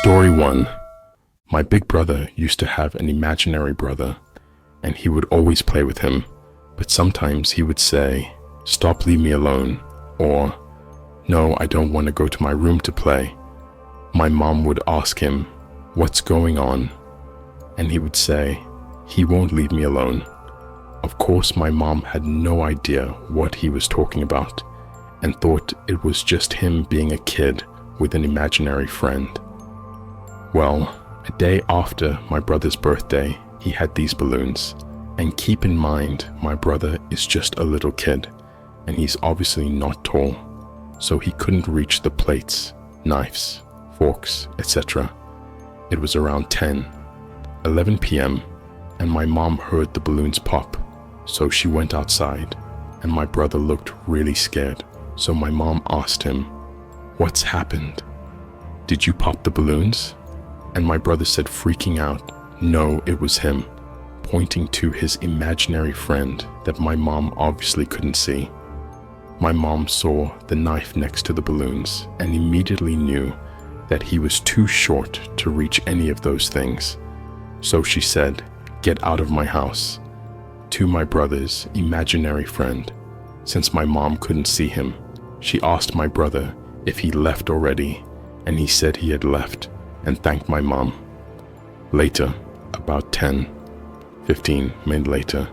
Story 1. My big brother used to have an imaginary brother, and he would always play with him, but sometimes he would say, "Stop, leave me alone," or, "No, I don't want to go to my room to play." My mom would ask him, "What's going on?" And he would say, "He won't leave me alone." Of course, my mom had no idea what he was talking about and thought it was just him being a kid with an imaginary friend. Well, a day after my brother's birthday, he had these balloons. And keep in mind, my brother is just a little kid, and he's obviously not tall, so he couldn't reach the plates, knives, forks, etc. It was around 11 p.m., and my mom heard the balloons pop, so she went outside, and my brother looked really scared. So my mom asked him, "What's happened? Did you pop the balloons?" And my brother said, freaking out, no, it was him, pointing to his imaginary friend that my mom obviously couldn't see. My mom saw the knife next to the balloons and immediately knew that he was too short to reach any of those things. So she said, "Get out of my house," to my brother's imaginary friend. Since my mom couldn't see him, she asked my brother if he left already, and he said he had left and thanked my mom. Later, about 15 minutes later,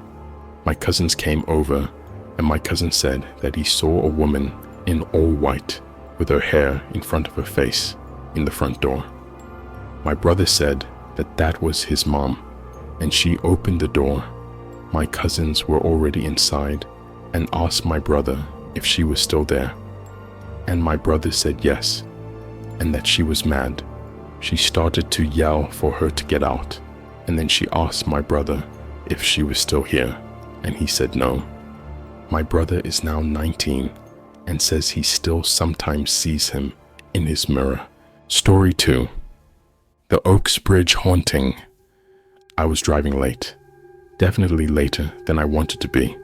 my cousins came over, and my cousin said that he saw a woman in all white with her hair in front of her face in the front door. My brother said that that was his mom, and she opened the door. My cousins were already inside and asked my brother if she was still there. And my brother said yes, and that she was mad. She started to yell for her to get out, and then she asked my brother if she was still here, and he said no. My brother is now 19 and says he still sometimes sees him in his mirror. Story 2. The Oaks Bridge haunting. I was driving late, definitely later than I wanted to be.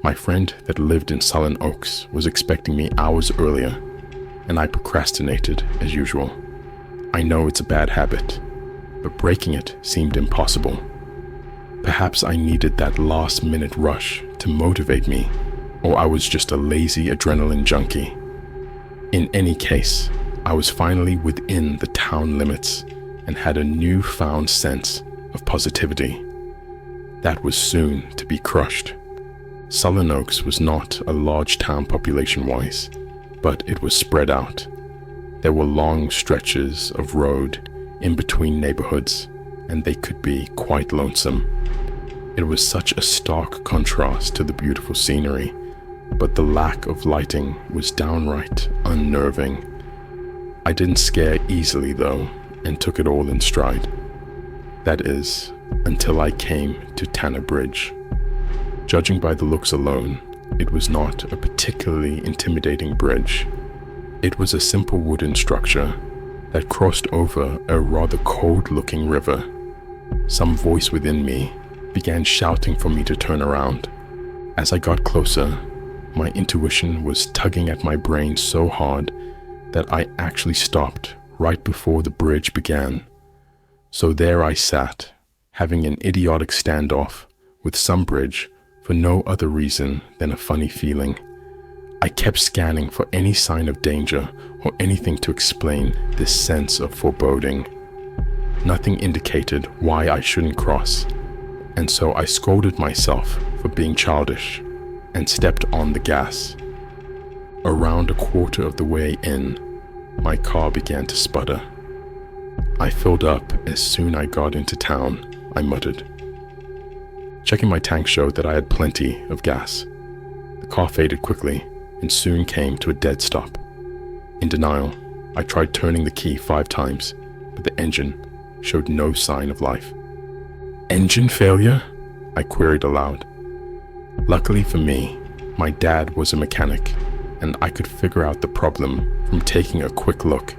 My friend that lived in Sullen Oaks was expecting me hours earlier, and I procrastinated as usual. I know it's a bad habit, but breaking it seemed impossible. Perhaps I needed that last-minute rush to motivate me, or I was just a lazy adrenaline junkie. In any case, I was finally within the town limits and had a newfound sense of positivity that was soon to be crushed. Sullen Oaks was not a large town population-wise, but it was spread out. There were long stretches of road in between neighborhoods, and they could be quite lonesome. It was such a stark contrast to the beautiful scenery, but the lack of lighting was downright unnerving. I didn't scare easily though, and took it all in stride. That is, until I came to Tanner Bridge. Judging by the looks alone, it was not a particularly intimidating bridge. It was a simple wooden structure that crossed over a rather cold-looking river. Some voice within me began shouting for me to turn around. As I got closer, my intuition was tugging at my brain so hard that I actually stopped right before the bridge began. So there I sat, having an idiotic standoff with some bridge for no other reason than a funny feeling. I kept scanning for any sign of danger or anything to explain this sense of foreboding. Nothing indicated why I shouldn't cross, and so I scolded myself for being childish and stepped on the gas. Around a quarter of the way in, my car began to sputter. "I filled up as soon as I got into town," I muttered. Checking my tank showed that I had plenty of gas. The car faded quickly and soon came to a dead stop. In denial, I tried turning the key 5 times, but the engine showed no sign of life. "Engine failure?" I queried aloud. Luckily for me, my dad was a mechanic, and I could figure out the problem from taking a quick look.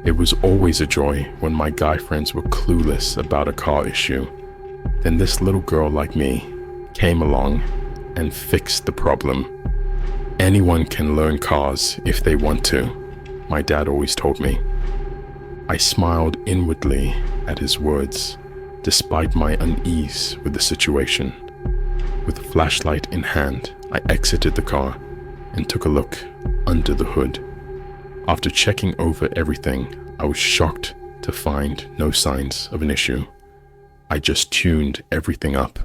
It was always a joy when my guy friends were clueless about a car issue. Then this little girl like me came along and fixed the problem. Anyone can learn cars if they want to, my dad always told me. I smiled inwardly at his words, despite my unease with the situation. With flashlight in hand, I exited the car and took a look under the hood. After checking over everything, I was shocked to find no signs of an issue. I just tuned everything up,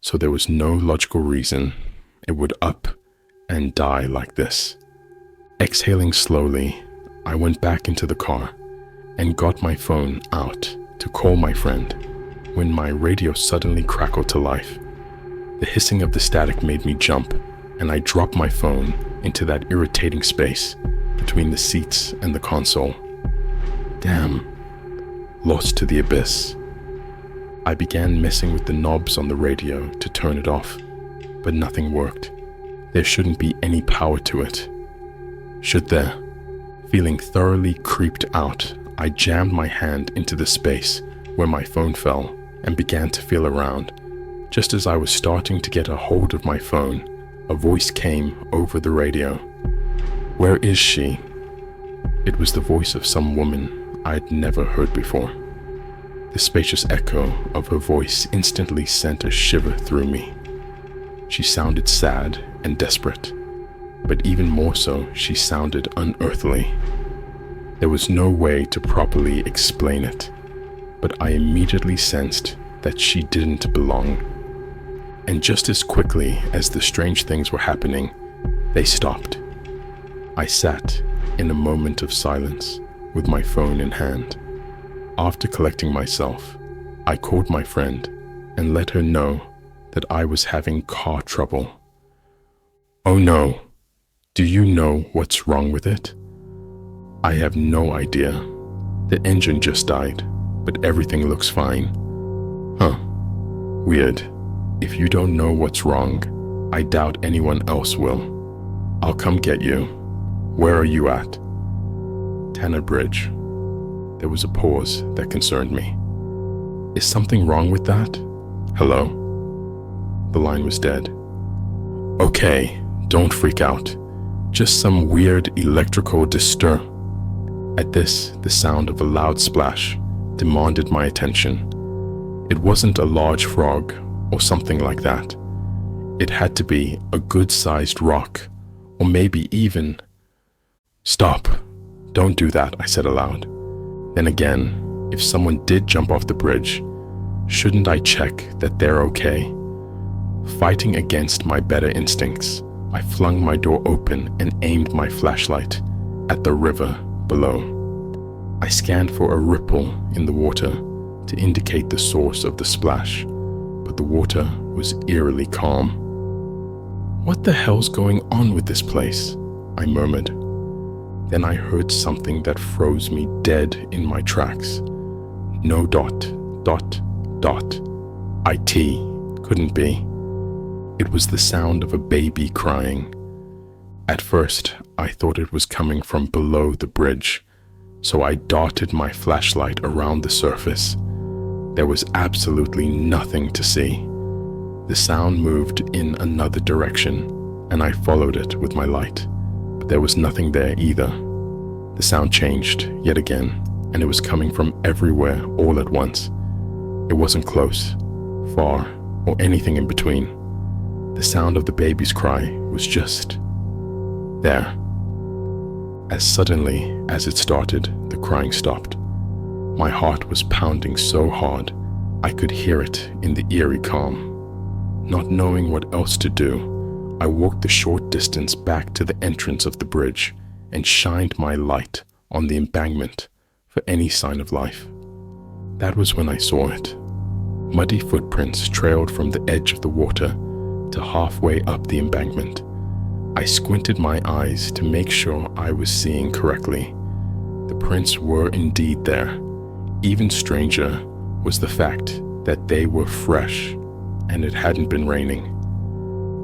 so there was no logical reason it would up and die like this. Exhaling slowly, I went back into the car and got my phone out to call my friend when my radio suddenly crackled to life. The hissing of the static made me jump, and I dropped my phone into that irritating space between the seats and the console. Damn. Lost to the abyss. I began messing with the knobs on the radio to turn it off, but nothing worked. There shouldn't be any power to it. Should there? Feeling thoroughly creeped out, I jammed my hand into the space where my phone fell and began to feel around. Just as I was starting to get a hold of my phone, a voice came over the radio. "Where is she?" It was the voice of some woman I'd never heard before. The spacious echo of her voice instantly sent a shiver through me. She sounded sad and desperate, but even more so, she sounded unearthly. There was no way to properly explain it, but I immediately sensed that she didn't belong. And just as quickly as the strange things were happening, they stopped. I sat in a moment of silence with my phone in hand. After collecting myself, I called my friend and let her know that I was having car trouble. "Oh no, do you know what's wrong with it?" "I have no idea. The engine just died, but everything looks fine." "Huh, weird. If you don't know what's wrong, I doubt anyone else will. I'll come get you. Where are you at?" "Tanner Bridge." There was a pause that concerned me. "Is something wrong with that? Hello?" The line was dead. "Okay, don't freak out. Just some weird electrical disturb." At this, the sound of a loud splash demanded my attention. It wasn't a large frog or something like that. It had to be a good-sized rock, or maybe even... "Stop! Don't do that," I said aloud. Then again, if someone did jump off the bridge, shouldn't I check that they're okay? Fighting against my better instincts, I flung my door open and aimed my flashlight at the river below. I scanned for a ripple in the water to indicate the source of the splash, but the water was eerily calm. "What the hell's going on with this place?" I murmured. Then I heard something that froze me dead in my tracks. No dot, dot, dot. IT couldn't be. It was the sound of a baby crying. At first, I thought it was coming from below the bridge, so I darted my flashlight around the surface. There was absolutely nothing to see. The sound moved in another direction, and I followed it with my light, but there was nothing there either. The sound changed yet again, and it was coming from everywhere all at once. It wasn't close, far, or anything in between. The sound of the baby's cry was just there. As suddenly as it started, the crying stopped. My heart was pounding so hard, I could hear it in the eerie calm. Not knowing what else to do, I walked the short distance back to the entrance of the bridge and shined my light on the embankment for any sign of life. That was when I saw it. Muddy footprints trailed from the edge of the water to halfway up the embankment. I squinted my eyes to make sure I was seeing correctly. The prints were indeed there. Even stranger was the fact that they were fresh and it hadn't been raining.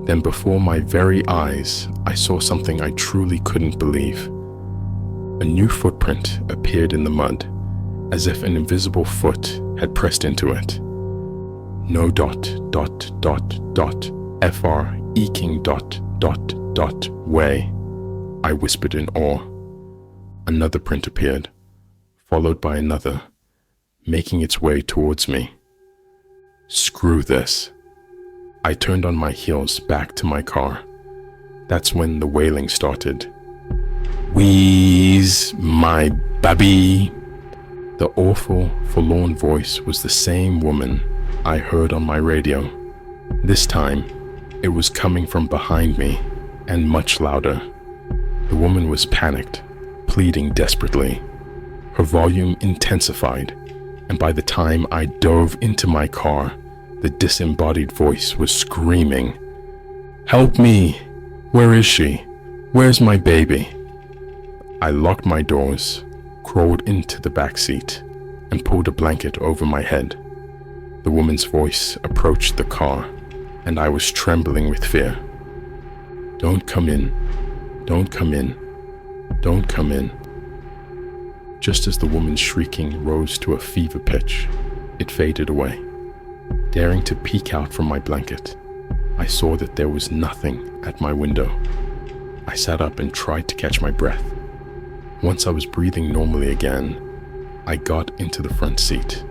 Then before my very eyes, I saw something I truly couldn't believe. A new footprint appeared in the mud, as if an invisible foot had pressed into it. No dot, dot, dot, dot, FR eking dot, dot, way, I whispered in awe. Another print appeared, followed by another, making its way towards me. Screw this. I turned on my heels back to my car. That's when the wailing started. Wheeze, my baby. The awful, forlorn voice was the same woman I heard on my radio. This time, it was coming from behind me and much louder. The woman was panicked, pleading desperately. Her volume intensified, and by the time I dove into my car, the disembodied voice was screaming, "Help me! Where is she? Where's my baby?" I locked my doors, crawled into the back seat, and pulled a blanket over my head. The woman's voice approached the car, and I was trembling with fear. "Don't come in. Don't come in. Don't come in." Just as the woman's shrieking rose to a fever pitch, it faded away. Daring to peek out from my blanket, I saw that there was nothing at my window. I sat up and tried to catch my breath. Once I was breathing normally again, I got into the front seat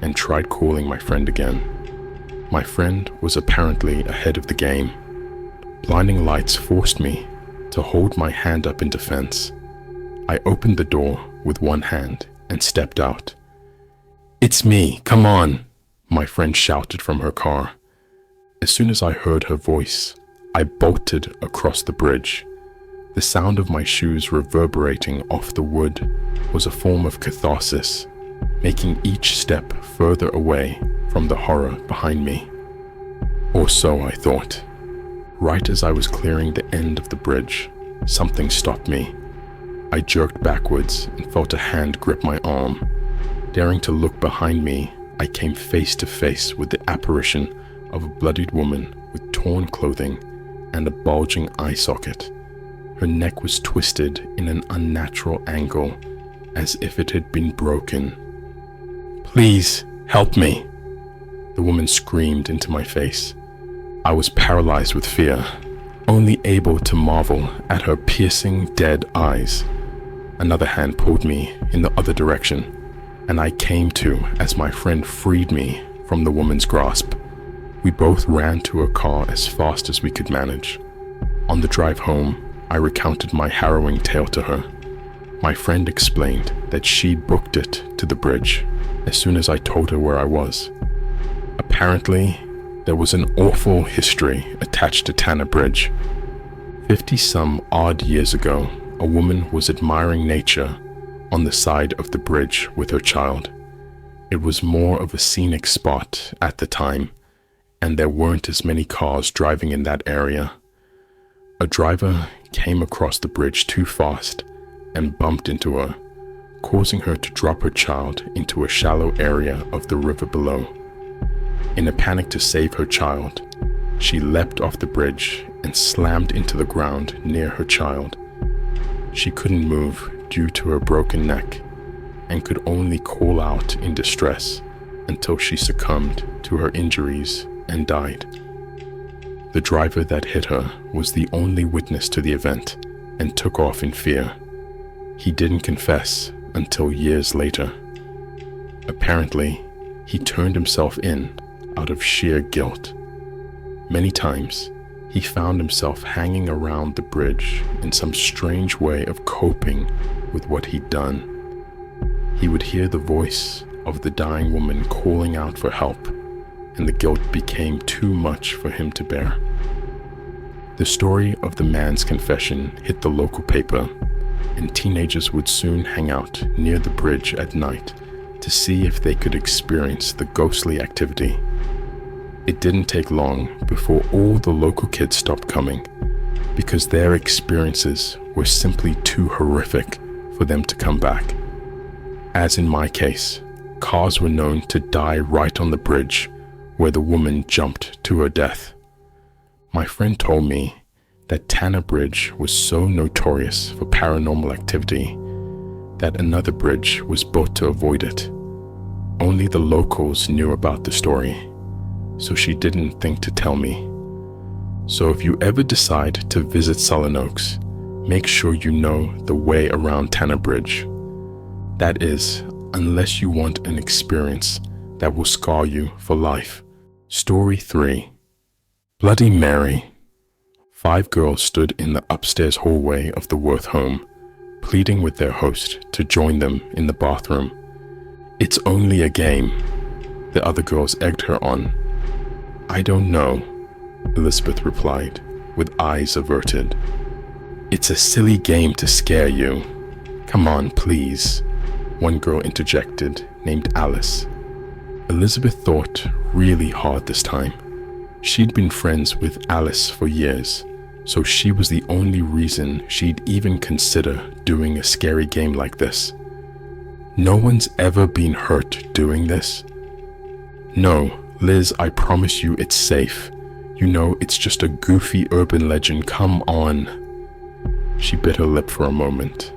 and tried calling my friend again. My friend was apparently ahead of the game. Blinding lights forced me to hold my hand up in defense. I opened the door with one hand and stepped out. "It's me, come on," my friend shouted from her car. As soon as I heard her voice, I bolted across the bridge. The sound of my shoes reverberating off the wood was a form of catharsis, making each step further away from the horror behind me. Or so I thought. Right as I was clearing the end of the bridge, something stopped me. I jerked backwards and felt a hand grip my arm. Daring to look behind me, I came face to face with the apparition of a bloodied woman with torn clothing and a bulging eye socket. Her neck was twisted in an unnatural angle, as if it had been broken. "Please, help me," the woman screamed into my face. I was paralyzed with fear, only able to marvel at her piercing, dead eyes. Another hand pulled me in the other direction, and I came to as my friend freed me from the woman's grasp. We both ran to a car as fast as we could manage. On the drive home, I recounted my harrowing tale to her. My friend explained that she booked it to the bridge as soon as I told her where I was. Apparently, there was an awful history attached to Tanner Bridge. 50-some odd years ago, a woman was admiring nature on the side of the bridge with her child. It was more of a scenic spot at the time, and there weren't as many cars driving in that area. A driver came across the bridge too fast and bumped into her, causing her to drop her child into a shallow area of the river below. In a panic to save her child, she leapt off the bridge and slammed into the ground near her child. She couldn't move due to her broken neck and could only call out in distress until she succumbed to her injuries and died. The driver that hit her was the only witness to the event and took off in fear. He didn't confess until years later. Apparently, he turned himself in out of sheer guilt. Many times, he found himself hanging around the bridge in some strange way of coping with what he'd done. He would hear the voice of the dying woman calling out for help, and the guilt became too much for him to bear. The story of the man's confession hit the local paper, and teenagers would soon hang out near the bridge at night to see if they could experience the ghostly activity. It didn't take long before all the local kids stopped coming, because their experiences were simply too horrific for them to come back. As in my case, cars were known to die right on the bridge where the woman jumped to her death. My friend told me that Tanner Bridge was so notorious for paranormal activity that another bridge was built to avoid it. Only the locals knew about the story, so she didn't think to tell me. So if you ever decide to visit Sullen Oaks, make sure you know the way around Tanner Bridge. That is, unless you want an experience that will scar you for life. Story 3. Bloody Mary. 5 girls stood in the upstairs hallway of the Worth home, pleading with their host to join them in the bathroom. "It's only a game," the other girls egged her on. "I don't know," Elizabeth replied, with eyes averted. "It's a silly game to scare you. Come on, please," one girl interjected, named Alice. Elizabeth thought really hard this time. She'd been friends with Alice for years, so she was the only reason she'd even consider doing a scary game like this. "No one's ever been hurt doing this?" "No, Liz, I promise you it's safe. You know, it's just a goofy urban legend, come on." She bit her lip for a moment,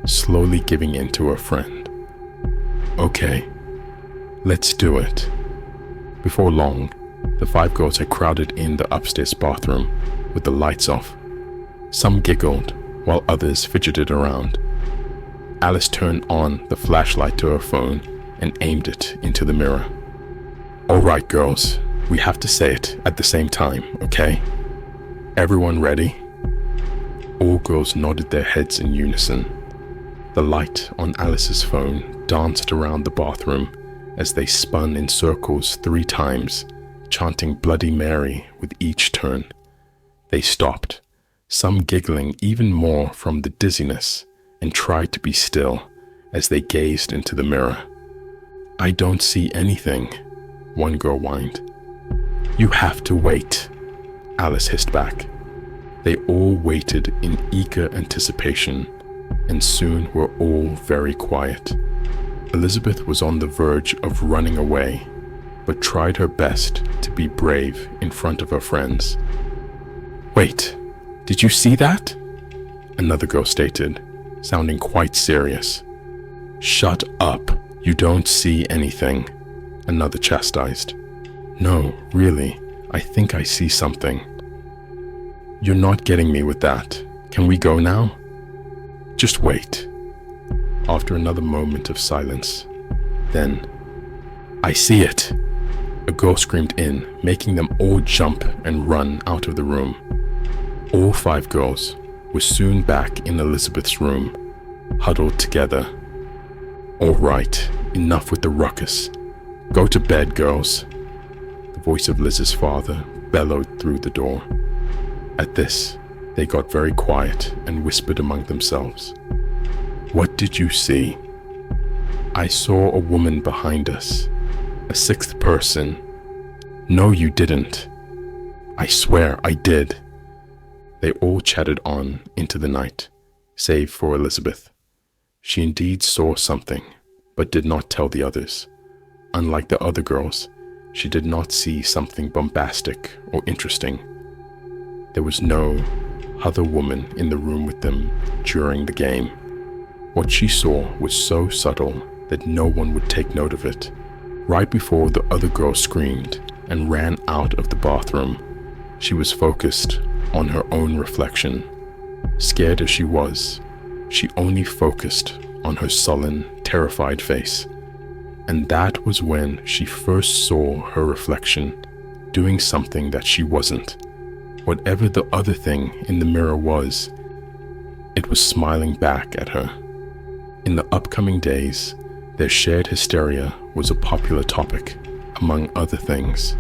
slowly giving in to her friend. "Okay, let's do it." Before long, the 5 girls had crowded in the upstairs bathroom with the lights off. Some giggled, while others fidgeted around. Alice turned on the flashlight to her phone and aimed it into the mirror. "All right, girls, we have to say it at the same time, okay? Everyone ready?" All girls nodded their heads in unison. The light on Alice's phone danced around the bathroom as they spun in circles 3 times, chanting Bloody Mary with each turn. They stopped, some giggling even more from the dizziness, and tried to be still as they gazed into the mirror. "I don't see anything," one girl whined. "You have to wait," Alice hissed back. They all waited in eager anticipation, and soon were all very quiet. Elizabeth was on the verge of running away, but tried her best to be brave in front of her friends. "Wait, did you see that?" another girl stated, sounding quite serious. "Shut up, you don't see anything," another chastised. "No, really, I think I see something." "You're not getting me with that. Can we go now?" "Just wait." After another moment of silence, then, "I see it!" a girl screamed in, making them all jump and run out of the room. All 5 girls were soon back in Elizabeth's room, huddled together. "All right, enough with the ruckus. Go to bed, girls," the voice of Liz's father bellowed through the door. At this, they got very quiet and whispered among themselves. "What did you see?" "I saw a woman behind us. A 6th person." "No, you didn't." "I swear I did." They all chatted on into the night, save for Elizabeth. She indeed saw something, but did not tell the others. Unlike the other girls, she did not see something bombastic or interesting. There was no other woman in the room with them during the game. What she saw was so subtle that no one would take note of it. Right before the other girl screamed and ran out of the bathroom, she was focused on her own reflection. Scared as she was, she only focused on her sullen, terrified face. And that was when she first saw her reflection doing something that she wasn't. Whatever the other thing in the mirror was, it was smiling back at her. In the upcoming days, their shared hysteria was a popular topic, among other things.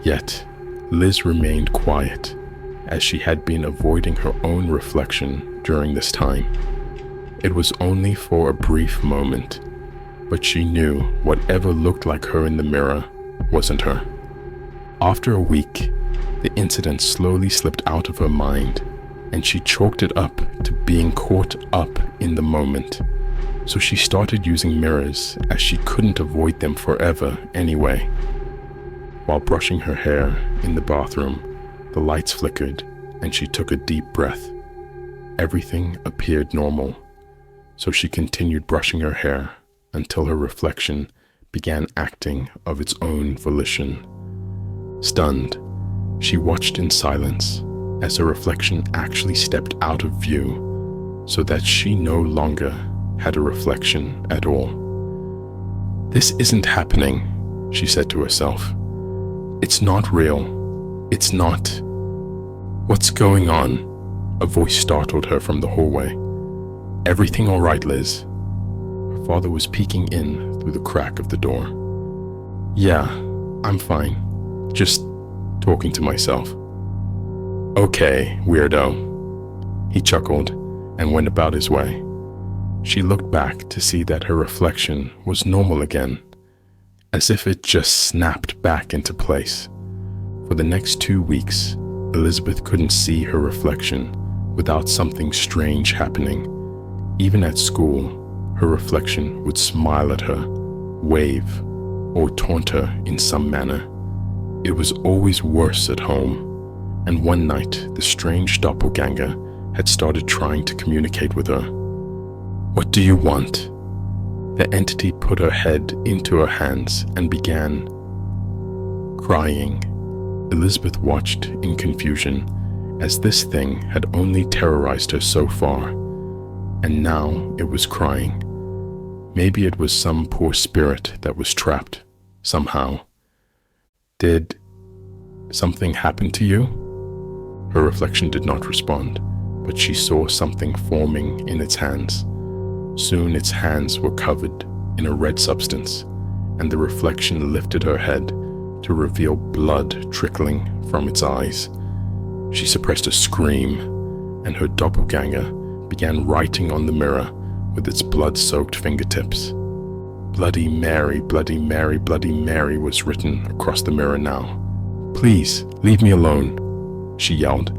Yet, Liz remained quiet, as she had been avoiding her own reflection during this time. It was only for a brief moment, but she knew whatever looked like her in the mirror wasn't her. After a week, the incident slowly slipped out of her mind, and she chalked it up to being caught up in the moment. So she started using mirrors, as she couldn't avoid them forever anyway. While brushing her hair in the bathroom, the lights flickered and she took a deep breath. Everything appeared normal, so she continued brushing her hair until her reflection began acting of its own volition. Stunned, she watched in silence as her reflection actually stepped out of view, so that she no longer had a reflection at all. "This isn't happening," she said to herself. "It's not real. It's not. What's going on?" A voice startled her from the hallway. "Everything all right, Liz?" Her father was peeking in through the crack of the door. "Yeah, I'm fine. Just talking to myself." "Okay, weirdo." He chuckled and went about his way. She looked back to see that her reflection was normal again, as if it just snapped back into place. For the next 2 weeks, Elizabeth couldn't see her reflection without something strange happening. Even at school, her reflection would smile at her, wave, or taunt her in some manner. It was always worse at home, and one night the strange doppelganger had started trying to communicate with her. "What do you want?" The entity put her head into her hands and began crying. Elizabeth watched in confusion, as this thing had only terrorized her so far, and now it was crying. Maybe it was some poor spirit that was trapped, somehow. "Did something happen to you?" Her reflection did not respond, but she saw something forming in its hands. Soon its hands were covered in a red substance, and the reflection lifted her head to reveal blood trickling from its eyes. She suppressed a scream, and her doppelganger began writing on the mirror with its blood-soaked fingertips. "Bloody Mary, Bloody Mary, Bloody Mary" was written across the mirror now. "Please, leave me alone," she yelled,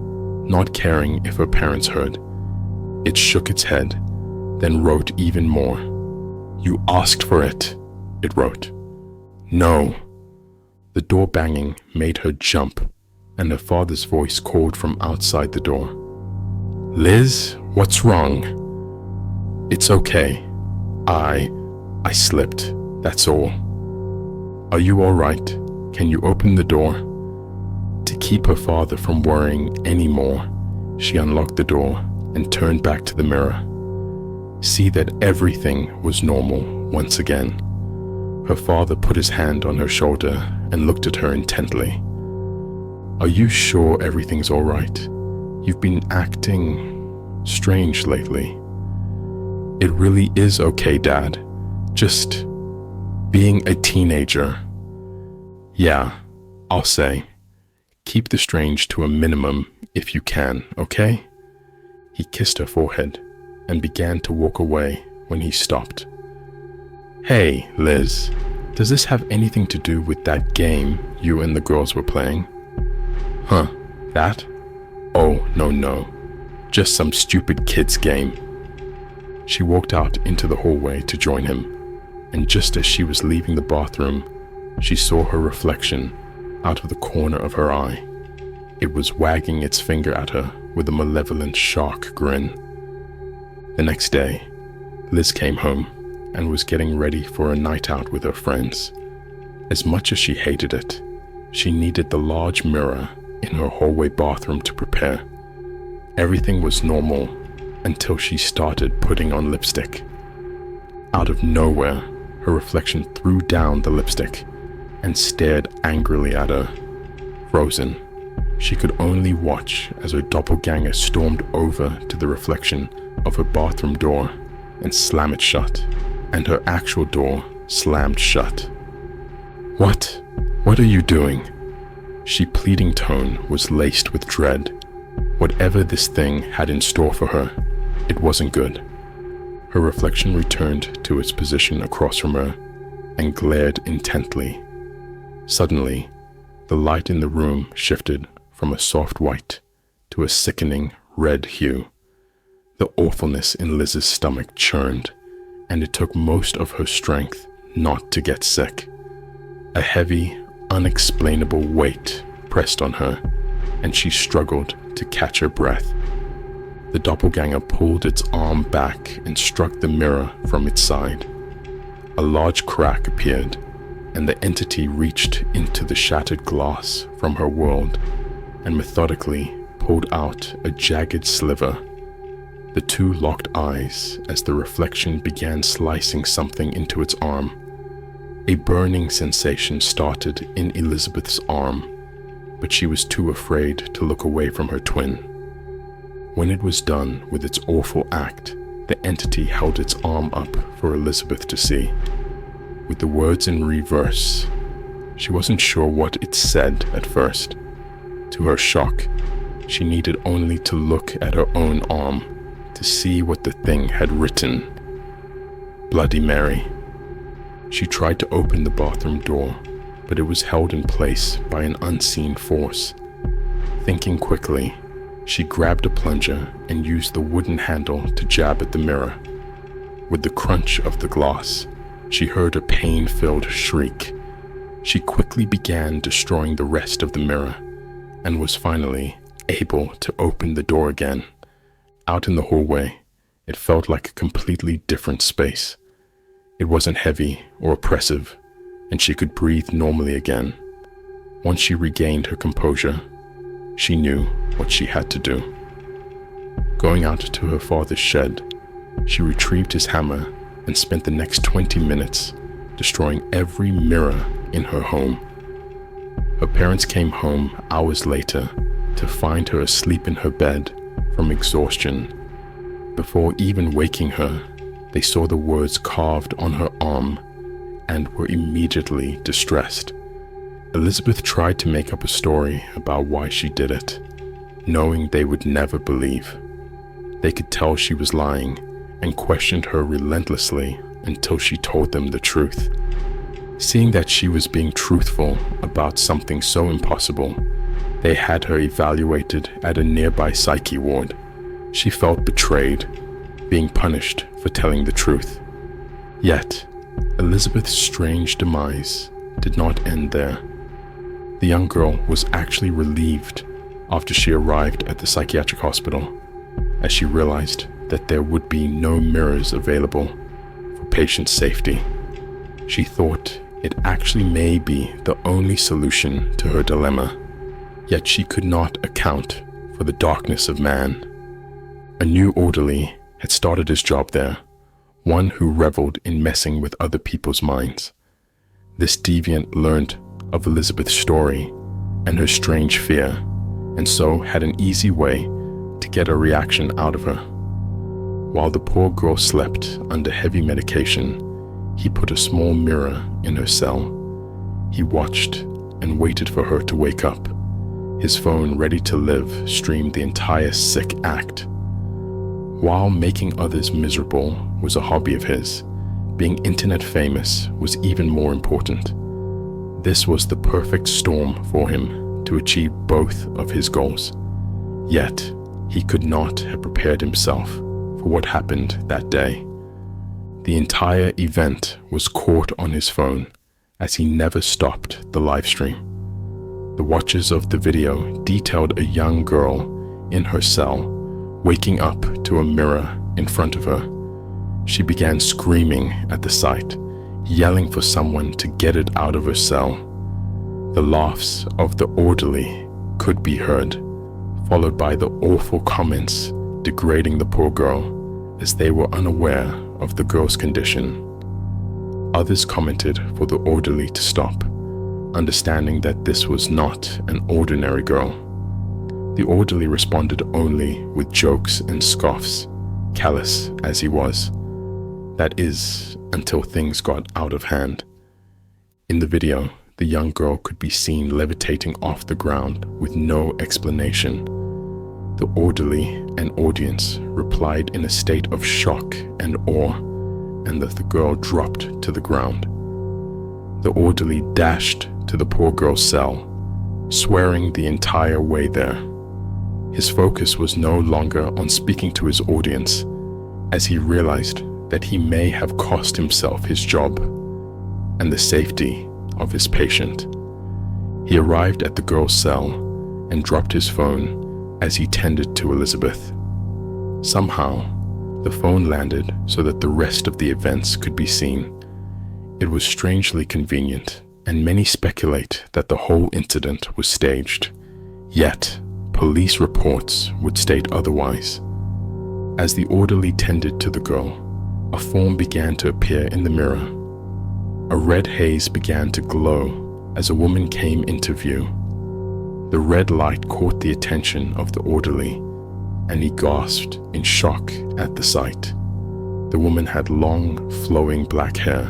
not caring if her parents heard. It shook its head, then wrote even more. "You asked for it," it wrote. "No." The door banging made her jump, and her father's voice called from outside the door. "Liz, what's wrong?" "It's okay. I slipped, that's all." "Are you all right? Can you open the door?" To keep her father from worrying anymore, she unlocked the door and turned back to the mirror. See that everything was normal once again. Her father put his hand on her shoulder and looked at her intently. "Are you sure everything's all right? You've been acting strange lately." "It really is okay, Dad. Just being a teenager." "Yeah, I'll say. Keep the strange to a minimum if you can, okay?" He kissed her forehead and began to walk away when he stopped. "Hey, Liz, does this have anything to do with that game you and the girls were playing?" "Huh, that? Oh, no. Just some stupid kid's game." She walked out into the hallway to join him, and just as she was leaving the bathroom, she saw her reflection out of the corner of her eye. It was wagging its finger at her with a malevolent shark grin. The next day, Liz came home and was getting ready for a night out with her friends. As much as she hated it, she needed the large mirror in her hallway bathroom to prepare. Everything was normal until she started putting on lipstick. Out of nowhere, her reflection threw down the lipstick and stared angrily at her. Frozen, she could only watch as her doppelganger stormed over to the reflection of her bathroom door and slammed it shut, and her actual door slammed shut. What are you doing?" She pleading tone was laced with dread. Whatever this thing had in store for her, it wasn't good. Her reflection returned to its position across from her and glared intently. Suddenly, the light in the room shifted from a soft white to a sickening red hue. The awfulness in Liz's stomach churned, and it took most of her strength not to get sick. A heavy, unexplainable weight pressed on her, and she struggled to catch her breath. The doppelganger pulled its arm back and struck the mirror from its side. A large crack appeared, and the entity reached into the shattered glass from her world and methodically pulled out a jagged sliver. The two locked eyes as the reflection began slicing something into its arm. A burning sensation started in Elizabeth's arm, but she was too afraid to look away from her twin. When it was done with its awful act, the entity held its arm up for Elizabeth to see, with the words in reverse. She wasn't sure what it said at first. To her shock, she needed only to look at her own arm to see what the thing had written. Bloody Mary. She tried to open the bathroom door, but it was held in place by an unseen force. Thinking quickly, she grabbed a plunger and used the wooden handle to jab at the mirror. With the crunch of the glass, she heard a pain-filled shriek. She quickly began destroying the rest of the mirror and was finally able to open the door again. Out in the hallway, it felt like a completely different space. It wasn't heavy or oppressive, and she could breathe normally again. Once she regained her composure, she knew what she had to do. Going out to her father's shed, she retrieved his hammer and spent the next 20 minutes destroying every mirror in her home. Her parents came home hours later to find her asleep in her bed from exhaustion. Before even waking her, they saw the words carved on her arm and were immediately distressed. Elizabeth tried to make up a story about why she did it, knowing they would never believe. They could tell she was lying and questioned her relentlessly until she told them the truth. Seeing that she was being truthful about something so impossible, they had her evaluated at a nearby psyche ward. She felt betrayed, being punished for telling the truth. Yet, Elizabeth's strange demise did not end there. The young girl was actually relieved after she arrived at the psychiatric hospital, as she realized that there would be no mirrors available for patient safety. She thought it actually may be the only solution to her dilemma, yet she could not account for the darkness of man. A new orderly had started his job there, one who reveled in messing with other people's minds. This deviant learned of Elizabeth's story and her strange fear, and so had an easy way to get a reaction out of her. While the poor girl slept under heavy medication, he put a small mirror in her cell. He watched and waited for her to wake up. His phone, ready to live, streamed the entire sick act. While making others miserable was a hobby of his, being internet famous was even more important. This was the perfect storm for him to achieve both of his goals. Yet, he could not have prepared himself for what happened that day. The entire event was caught on his phone as he never stopped the live stream. The watchers of the video detailed a young girl in her cell waking up to a mirror in front of her. She began screaming at the sight, yelling for someone to get it out of her cell. The laughs of the orderly could be heard, followed by the awful comments degrading the poor girl, as they were unaware of the girl's condition. Others commented for the orderly to stop, understanding that this was not an ordinary girl. The orderly responded only with jokes and scoffs, callous as he was. That is, until things got out of hand. In the video, the young girl could be seen levitating off the ground with no explanation. The orderly and audience replied in a state of shock and awe, and that the girl dropped to the ground. The orderly dashed to the poor girl's cell, swearing the entire way there. His focus was no longer on speaking to his audience, as he realized that he may have cost himself his job and the safety of his patient. He arrived at the girl's cell and dropped his phone as he tended to Elizabeth. Somehow, the phone landed so that the rest of the events could be seen. It was strangely convenient, and many speculate that the whole incident was staged. Yet, police reports would state otherwise. As the orderly tended to the girl, a form began to appear in the mirror. A red haze began to glow as a woman came into view. The red light caught the attention of the orderly, and he gasped in shock at the sight. The woman had long, flowing black hair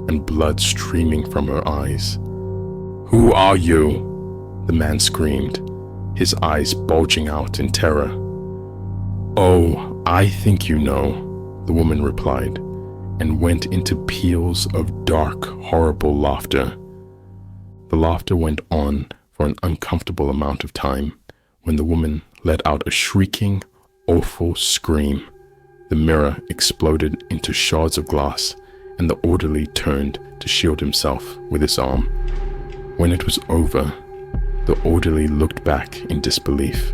and blood streaming from her eyes. "Who are you?" the man screamed, his eyes bulging out in terror. "Oh, I think you know," the woman replied, and went into peals of dark, horrible laughter. The laughter went on for an uncomfortable amount of time when the woman let out a shrieking, awful scream. The mirror exploded into shards of glass, and the orderly turned to shield himself with his arm. When it was over, the orderly looked back in disbelief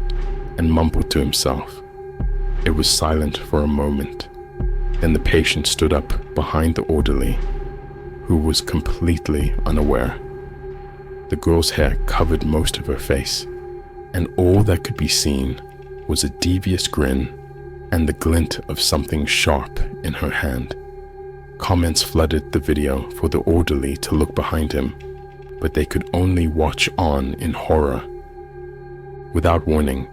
and mumbled to himself. It was silent for a moment. Then the patient stood up behind the orderly, who was completely unaware. The girl's hair covered most of her face, and all that could be seen was a devious grin and the glint of something sharp in her hand. Comments flooded the video for the orderly to look behind him, but they could only watch on in horror. Without warning,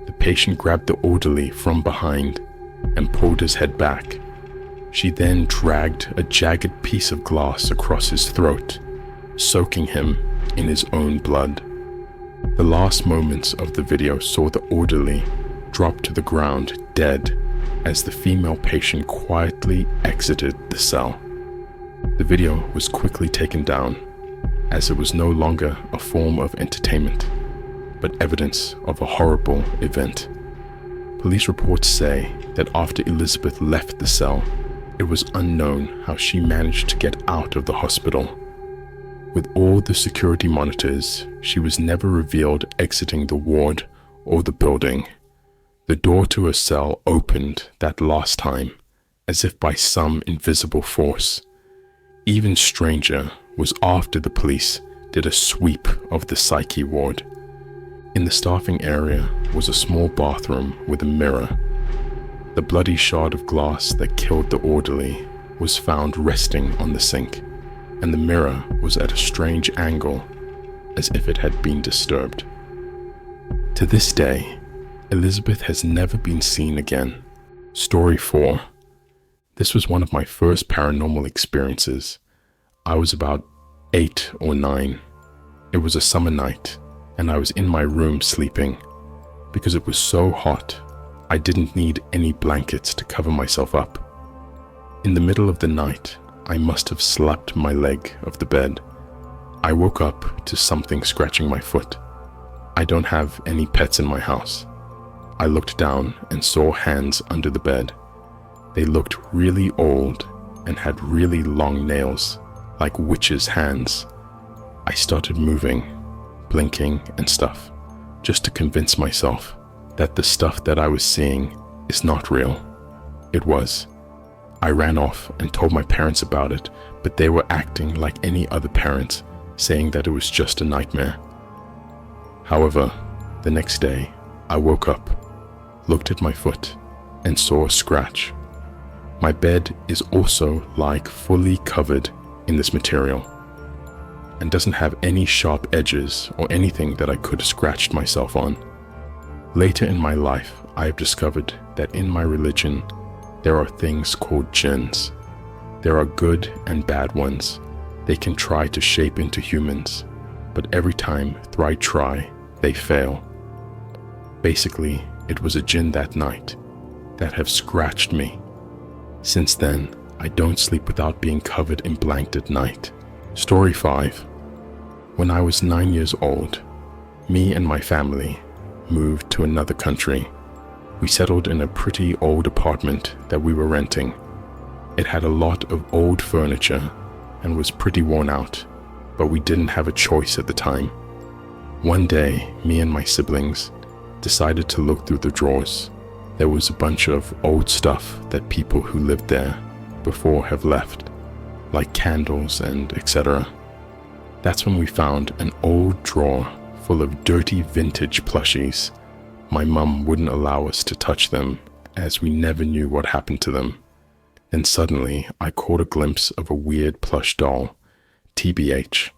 the patient grabbed the orderly from behind and pulled his head back. She then dragged a jagged piece of glass across his throat, soaking him in his own blood. The last moments of the video saw the orderly drop to the ground dead as the female patient quietly exited the cell. The video was quickly taken down, as it was no longer a form of entertainment, but evidence of a horrible event. Police reports say that after Elizabeth left the cell, it was unknown how she managed to get out of the hospital. With all the security monitors, she was never revealed exiting the ward or the building. The door to her cell opened that last time, as if by some invisible force. Even stranger was after the police did a sweep of the psyche ward. In the staffing area was a small bathroom with a mirror. The bloody shard of glass that killed the orderly was found resting on the sink, and the mirror was at a strange angle, as if it had been disturbed. To this day, Elizabeth has never been seen again. Story 4. This was one of my first paranormal experiences. I was about 8 or 9. It was a summer night, and I was in my room sleeping. Because it was so hot, I didn't need any blankets to cover myself up. In the middle of the night, I must have slapped my leg of the bed. I woke up to something scratching my foot. I don't have any pets in my house. I looked down and saw hands under the bed. They looked really old and had really long nails, like witches' hands. I started moving, blinking and stuff, just to convince myself that the stuff that I was seeing is not real. It was. I ran off and told my parents about it, but they were acting like any other parents, saying that it was just a nightmare. However, the next day, I woke up, looked at my foot, and saw a scratch. My bed is also like fully covered in this material, and doesn't have any sharp edges or anything that I could have scratched myself on. Later in my life, I have discovered that in my religion, there are things called jinns. There are good and bad ones. They can try to shape into humans, but every time I try, they fail. Basically, it was a jinn that night that have scratched me. Since then, I don't sleep without being covered in blanket at night. Story 5. When I was 9 years old, me and my family moved to another country. We settled in a pretty old apartment that we were renting. It had a lot of old furniture and was pretty worn out, but we didn't have a choice at the time. One day, me and my siblings decided to look through the drawers. There was a bunch of old stuff that people who lived there before have left, like candles and etc. That's when we found an old drawer full of dirty vintage plushies. My mum wouldn't allow us to touch them, as we never knew what happened to them. Then suddenly I caught a glimpse of a weird plush doll. TBH,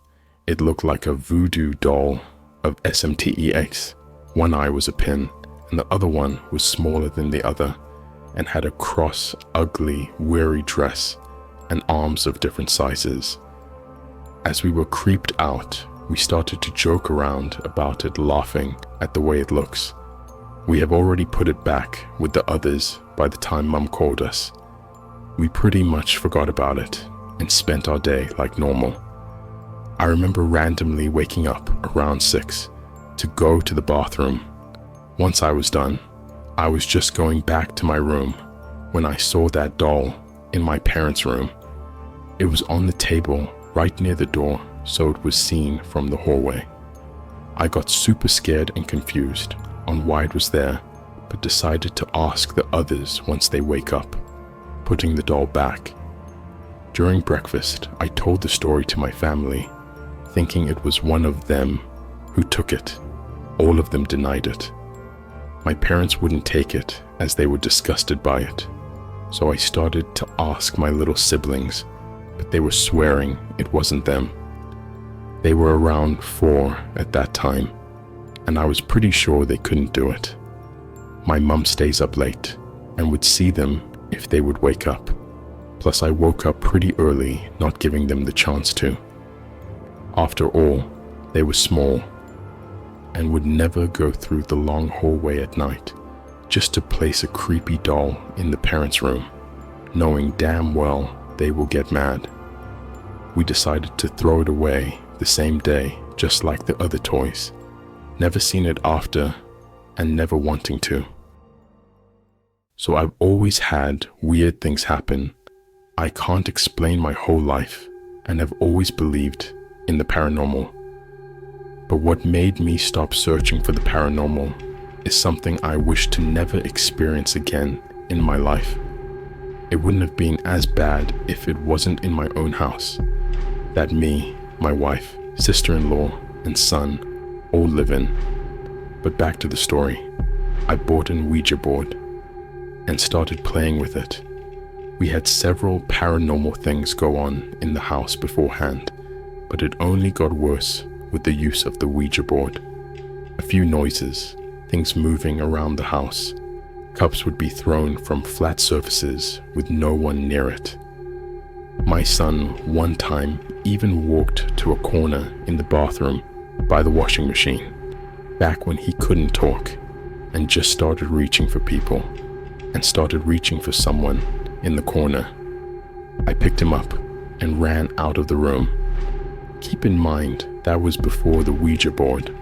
it looked like a voodoo doll of SMTEX. One eye was a pin, and the other one was smaller than the other, and had a cross, ugly, weary dress, and arms of different sizes. As we were creeped out, we started to joke around about it, laughing at the way it looks. We have already put it back with the others by the time Mum called us. We pretty much forgot about it and spent our day like normal. I remember randomly waking up around 6 to go to the bathroom. Once I was done, I was just going back to my room when I saw that doll in my parents' room. It was on the table right near the door, so it was seen from the hallway. I got super scared and confused on why it was there, but decided to ask the others once they wake up, putting the doll back. During breakfast, I told the story to my family, thinking it was one of them who took it. All of them denied it. My parents wouldn't take it as they were disgusted by it, so I started to ask my little siblings, but they were swearing it wasn't them. They were around 4 at that time, and I was pretty sure they couldn't do it. My mum stays up late and would see them if they would wake up. Plus I woke up pretty early, not giving them the chance to. After all, they were small and would never go through the long hallway at night just to place a creepy doll in the parents' room, knowing damn well they will get mad. We decided to throw it away the same day, just like the other toys. Never seen it after, and never wanting to. So I've always had weird things happen. I can't explain my whole life, and have always believed in the paranormal. But what made me stop searching for the paranormal is something I wish to never experience again in my life. It wouldn't have been as bad if it wasn't in my own house that me, my wife, sister-in-law, and son all live in. But back to the story. I bought an Ouija board and started playing with it. We had several paranormal things go on in the house beforehand, but it only got worse with the use of the Ouija board. A few noises, things moving around the house. Cups would be thrown from flat surfaces with no one near it. My son one time even walked to a corner in the bathroom by the washing machine, back when he couldn't talk, and just started reaching for people, and started reaching for someone in the corner. I picked him up and ran out of the room. Keep in mind, that was before the Ouija board.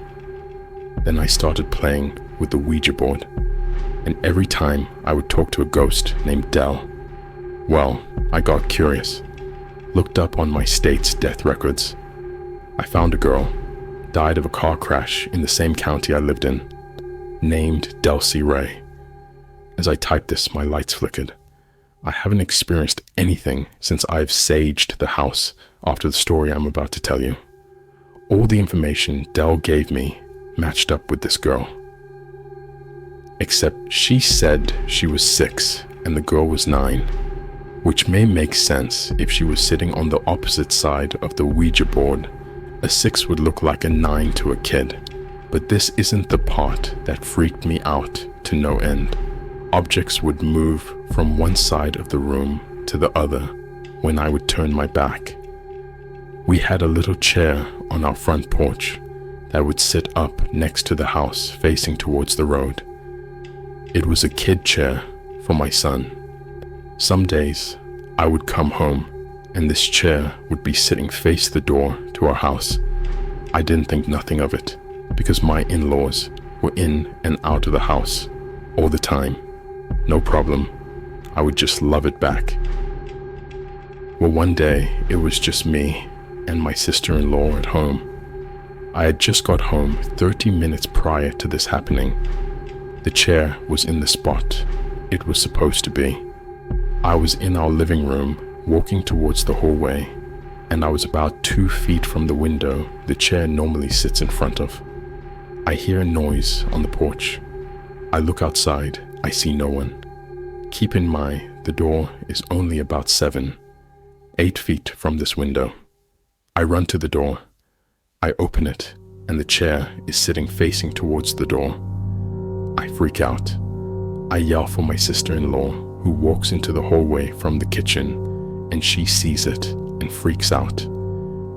Then I started playing with the Ouija board, and every time I would talk to a ghost named Dell. Well, I got curious, looked up on my state's death records. I found a girl, died of a car crash in the same county I lived in, named Delcy Ray. As I typed this, my lights flickered. I haven't experienced anything since I've saged the house after the story I'm about to tell you. All the information Dell gave me matched up with this girl. Except she said she was 6 and the girl was 9, which may make sense if she was sitting on the opposite side of the Ouija board. A 6 would look like a 9 to a kid, but this isn't the part that freaked me out to no end. Objects would move from one side of the room to the other when I would turn my back. We had a little chair on our front porch that would sit up next to the house facing towards the road. It was a kid chair for my son. Some days I would come home and this chair would be sitting face the door to our house. I didn't think nothing of it because my in-laws were in and out of the house all the time. No problem. I would just love it back. Well, one day it was just me and my sister-in-law at home. I had just got home 30 minutes prior to this happening. The chair was in the spot it was supposed to be. I was in our living room walking towards the hallway, and I was about 2 feet from the window the chair normally sits in front of. I hear a noise on the porch. I look outside. I see no one. Keep in mind, the door is only about 8 feet from this window. I run to the door. I open it, and the chair is sitting facing towards the door. I freak out. I yell for my sister-in-law, who walks into the hallway from the kitchen, and she sees it and freaks out.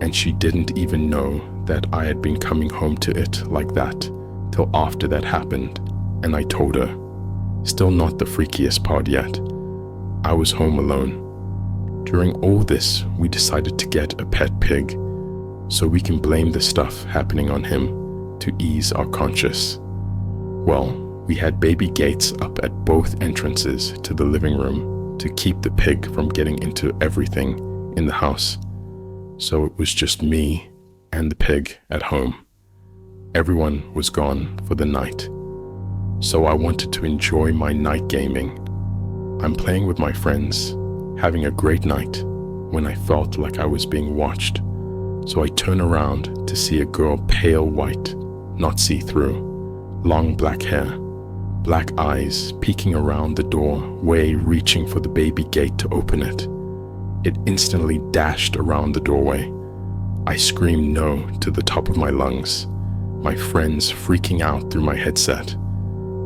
And she didn't even know that I had been coming home to it like that till after that happened, and I told her. Still not the freakiest part yet. I was home alone. During all this, we decided to get a pet pig, so we can blame the stuff happening on him to ease our conscience. Well, we had baby gates up at both entrances to the living room to keep the pig from getting into everything in the house. So it was just me and the pig at home. Everyone was gone for the night. So I wanted to enjoy my night gaming. I'm playing with my friends, having a great night, when I felt like I was being watched. So I turn around to see a girl pale white, not see-through, long black hair, black eyes peeking around the doorway, reaching for the baby gate to open it. It instantly dashed around the doorway. I screamed no to the top of my lungs, my friends freaking out through my headset.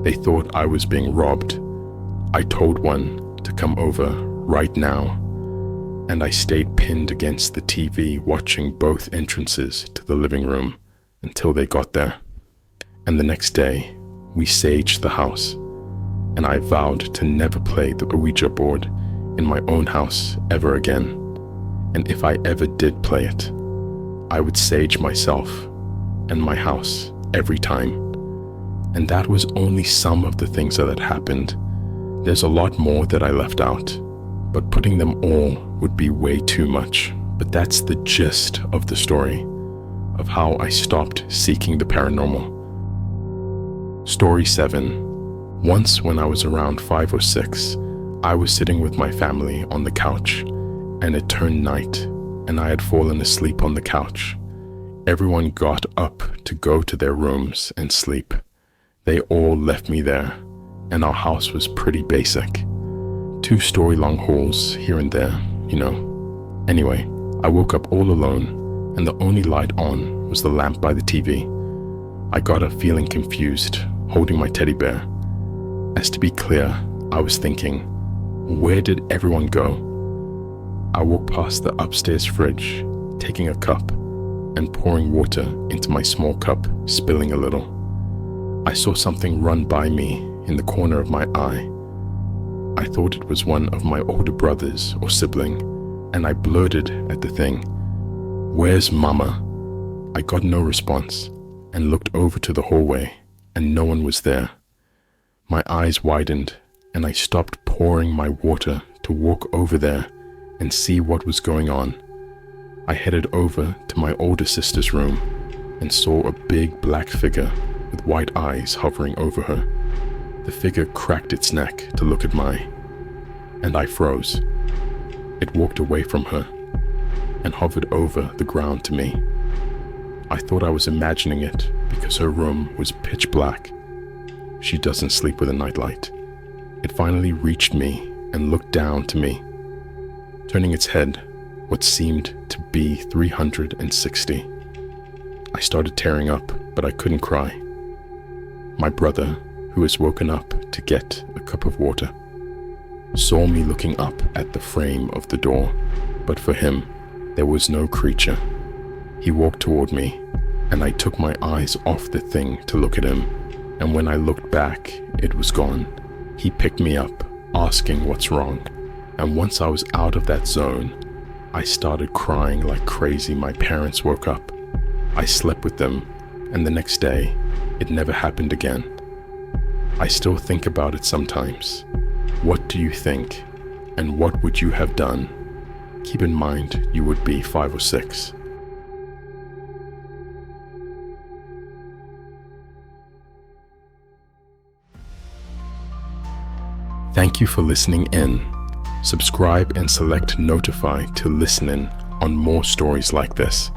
They thought I was being robbed. I told one to come over right now, and I stayed pinned against the TV watching both entrances to the living room until they got there. And the next day, we saged the house, and I vowed to never play the Ouija board in my own house ever again. And if I ever did play it, I would sage myself and my house every time. And that was only some of the things that had happened. There's a lot more that I left out, but putting them all would be way too much. But that's the gist of the story, of how I stopped seeking the paranormal. Story 7. Once when I was around 5 or 6, I was sitting with my family on the couch, and it turned night, and I had fallen asleep on the couch. Everyone got up to go to their rooms and sleep. They all left me there, and our house was pretty basic. 2-story long halls here and there, you know. Anyway, I woke up all alone, and the only light on was the lamp by the TV. I got up feeling confused, holding my teddy bear. As to be clear, I was thinking, where did everyone go? I walked past the upstairs fridge, taking a cup and pouring water into my small cup, spilling a little. I saw something run by me in the corner of my eye. I thought it was one of my older brothers or sibling, and I blurted at the thing, "Where's Mama?" I got no response and looked over to the hallway, and no one was there. My eyes widened, and I stopped pouring my water to walk over there and see what was going on. I headed over to my older sister's room and saw a big black figure with white eyes hovering over her. The figure cracked its neck to look at and I froze. It walked away from her and hovered over the ground to me. I thought I was imagining it because her room was pitch black. She doesn't sleep with a nightlight. It finally reached me and looked down to me, turning its head what seemed to be 360. I started tearing up, but I couldn't cry. My brother, who has woken up to get a cup of water, saw me looking up at the frame of the door, but for him, there was no creature. He walked toward me, and I took my eyes off the thing to look at him, and when I looked back, it was gone. He picked me up, asking what's wrong, and once I was out of that zone, I started crying like crazy. My parents woke up. I slept with them, and the next day, it never happened again. I still think about it sometimes. What do you think, and what would you have done? Keep in mind, you would be 5 or 6. Thank you for listening in. Subscribe and select notify to listen in on more stories like this.